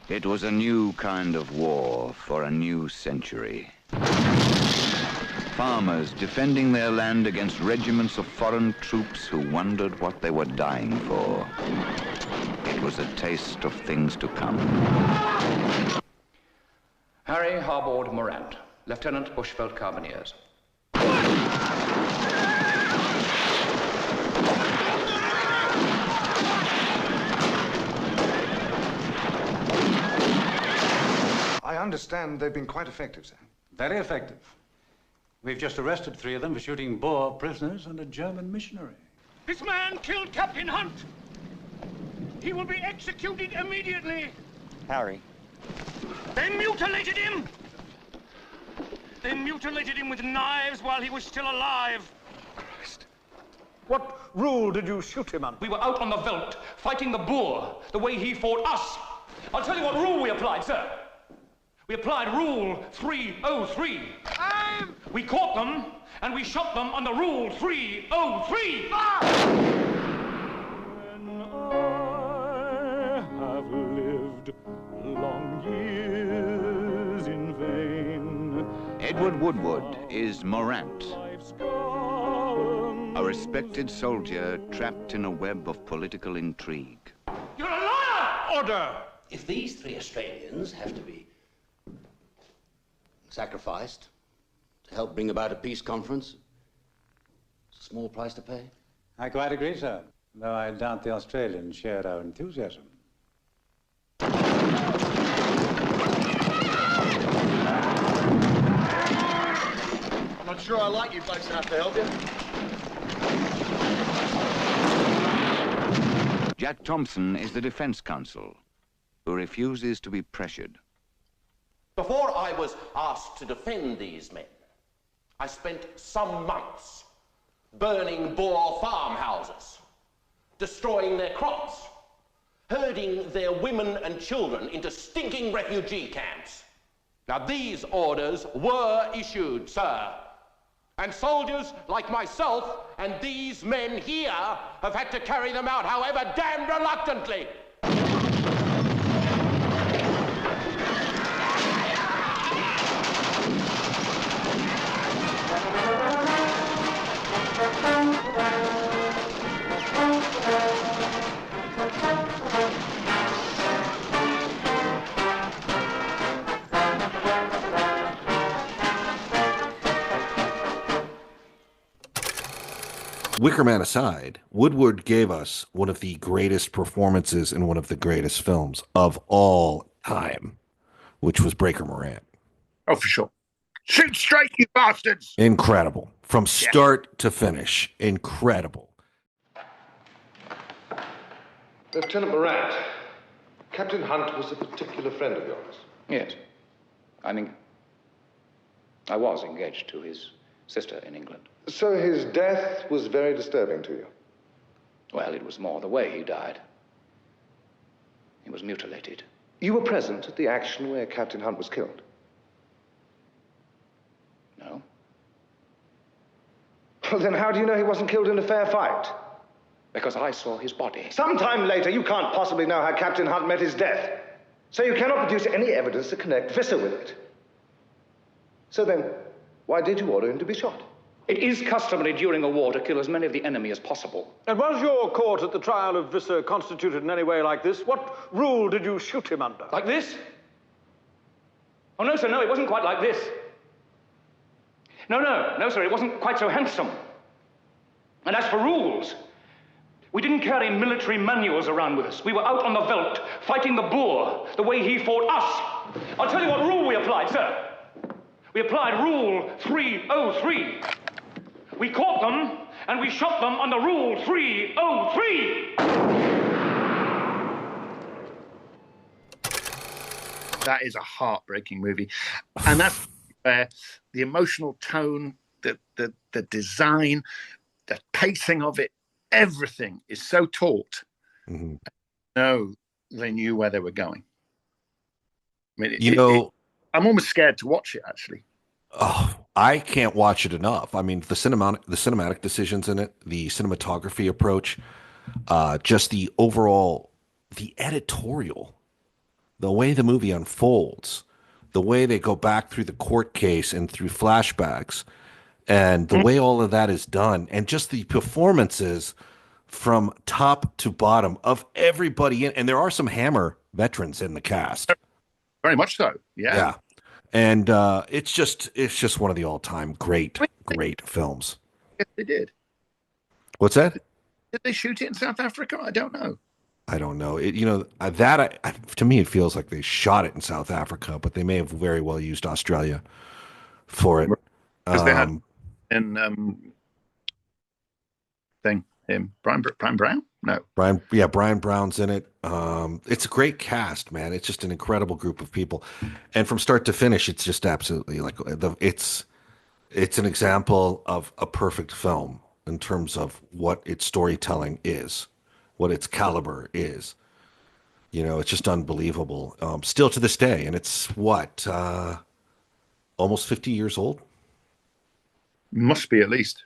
It was a new kind of war for a new century. Farmers defending their land against regiments of foreign troops who wondered what they were dying for. It was a taste of things to come. Harry Harbord Morant, Lieutenant Bushveld Carbineers. I understand they've been quite effective, sir. Very effective. We've just arrested 3 of them for shooting Boer prisoners and a German missionary. This man killed Captain Hunt. He will be executed immediately. Harry. They mutilated him. They mutilated him with knives while he was still alive. Christ. What rule did you shoot him under? We were out on the veldt, fighting the Boer, the way he fought us. I'll tell you what rule we applied, sir. We applied Rule 303. We caught them, and we shot them under Rule 303. When I have lived long years in vain. Edward Woodward is Morant, a respected soldier trapped in a web of political intrigue. You're a liar! Order! If these 3 Australians have to be sacrificed to help bring about a peace conference, it's a small price to pay. I quite agree, sir. Though I doubt the Australians share our enthusiasm. I'm not sure I like you blokes enough to help you. Jack Thompson is the defense counsel, who refuses to be pressured. Before I was asked to defend these men, I spent some months burning Boer farmhouses, destroying their crops, herding their women and children into stinking refugee camps. Now, these orders were issued, sir. And soldiers like myself and these men here have had to carry them out, however damned reluctantly. Wicker Man aside, Woodward gave us one of the greatest performances in one of the greatest films of all time, which was Breaker Morant. Oh, for sure. Shoot straight, you bastards! Incredible. From start to finish. Incredible. Lieutenant Morant, Captain Hunt was a particular friend of yours. Yes. I was engaged to his sister in England. So his death was very disturbing to you? Well, it was more the way he died. He was mutilated. You were present at the action where Captain Hunt was killed? No. Well, then how do you know he wasn't killed in a fair fight? Because I saw his body. Sometime later, you can't possibly know how Captain Hunt met his death. So you cannot produce any evidence to connect Visser with it. So then, why did you order him to be shot? It is customary during a war to kill as many of the enemy as possible. And was your court at the trial of Visser constituted in any way like this? What rule did you shoot him under? Like this? Oh, no, sir, no, it wasn't quite like this. No, sir, it wasn't quite so handsome. And as for rules, we didn't carry military manuals around with us. We were out on the veldt, fighting the Boer, the way he fought us. I'll tell you what rule we applied, sir. We applied Rule 303. We caught them, and we shot them under Rule 303. That is a heartbreaking movie. And that's where the emotional tone, the design, the pacing of it, everything is so taut. Mm-hmm. No, they knew where they were going. I mean, I'm almost scared to watch it, actually. Oh, I can't watch it enough. I mean, the cinematic decisions in it, the cinematography approach, just the overall, the editorial the way the movie unfolds, the way they go back through the court case and through flashbacks, and the way all of that is done, and just the performances from top to bottom of everybody in, and there are some Hammer veterans in the cast. Very much so. Yeah. And it's just one of the all-time great films. Yes, they did. What's that? Did they shoot it in South Africa? I don't know. I don't know. To me, it feels like they shot it in South Africa, but they may have very well used Australia for it. Because they had Brian Brown? No. Brian Brown's in it. It's a great cast, man. It's just an incredible group of people. And from start to finish, it's just absolutely it's an example of a perfect film in terms of what its storytelling is, what its caliber is. It's just unbelievable. Still to this day. And it's almost 50 years old? Must be at least.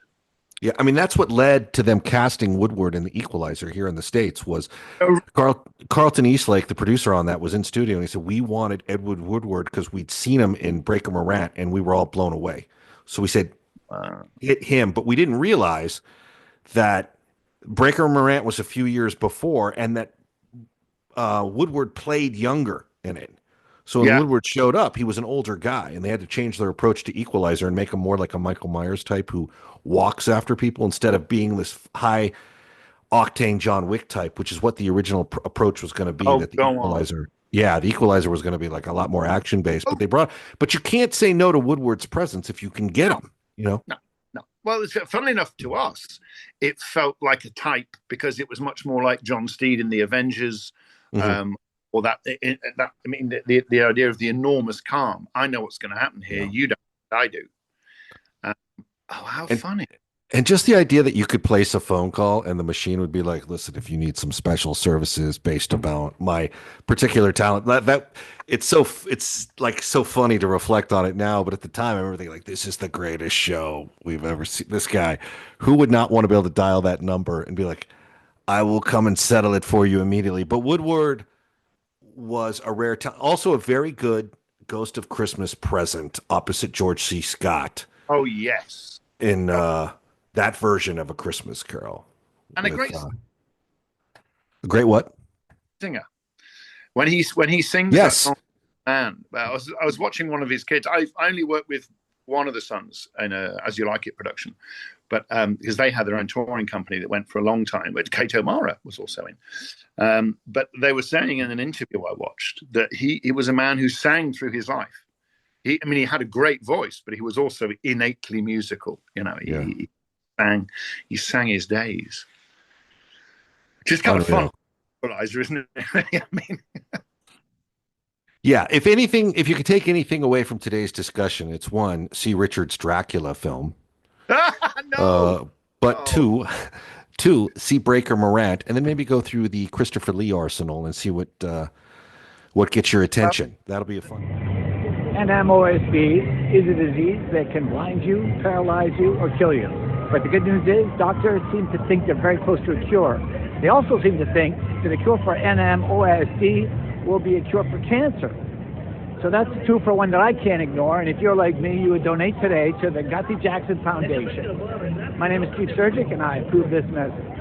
Yeah, I mean, that's what led to them casting Woodward in The Equalizer here in the States was Carlton Eastlake, the producer on that, was in studio, and he said, we wanted Edward Woodward because we'd seen him in Breaker Morant, and we were all blown away. So we said, hit him, but we didn't realize that Breaker Morant was a few years before, and that Woodward played younger in it. So when Woodward showed up, he was an older guy, and they had to change their approach to Equalizer and make him more like a Michael Myers type who walks after people instead of being this high octane John Wick type, which is what the original approach was going to be. The Equalizer was going to be like a lot more action based, but you can't say no to Woodward's presence if you can get him, No. Well, funnily enough to us, it felt like a type because it was much more like John Steed in the Avengers. Or the idea of the enormous calm. I know what's going to happen here. You don't. I do. How funny. And just the idea that you could place a phone call and the machine would be like, listen, if you need some special services based about my particular talent, it's so funny to reflect on it now. But at the time, I remember thinking like, this is the greatest show we've ever seen. This guy, who would not want to be able to dial that number and be like, I will come and settle it for you immediately. But Woodward was a rare talent. Also a very good Ghost of Christmas Present opposite George C. Scott. Oh, yes. In that version of A Christmas Carol. And a great what? Singer. When he sings that song, man, I was watching one of his kids. I only worked with one of the sons in a As You Like It production, but because they had their own touring company that went for a long time, but Kate O'Mara was also in. But they were saying in an interview I watched that he was a man who sang through his life. He had a great voice, but he was also innately musical. He sang his days. Just kind of fun, isn't it? I mean. Yeah, if you could take anything away from today's discussion, it's one, see Richard's Dracula film. Two, see Breaker Morant, and then maybe go through the Christopher Lee arsenal and see what gets your attention. That'll be a fun. NMOSD is a disease that can blind you, paralyze you, or kill you. But the good news is doctors seem to think they're very close to a cure. They also seem to think that a cure for NMOSD will be a cure for cancer. So that's a 2-for-1 that I can't ignore. And if you're like me, you would donate today to the Guthy Jackson Foundation. My name is Steve Surgic, and I approve this message.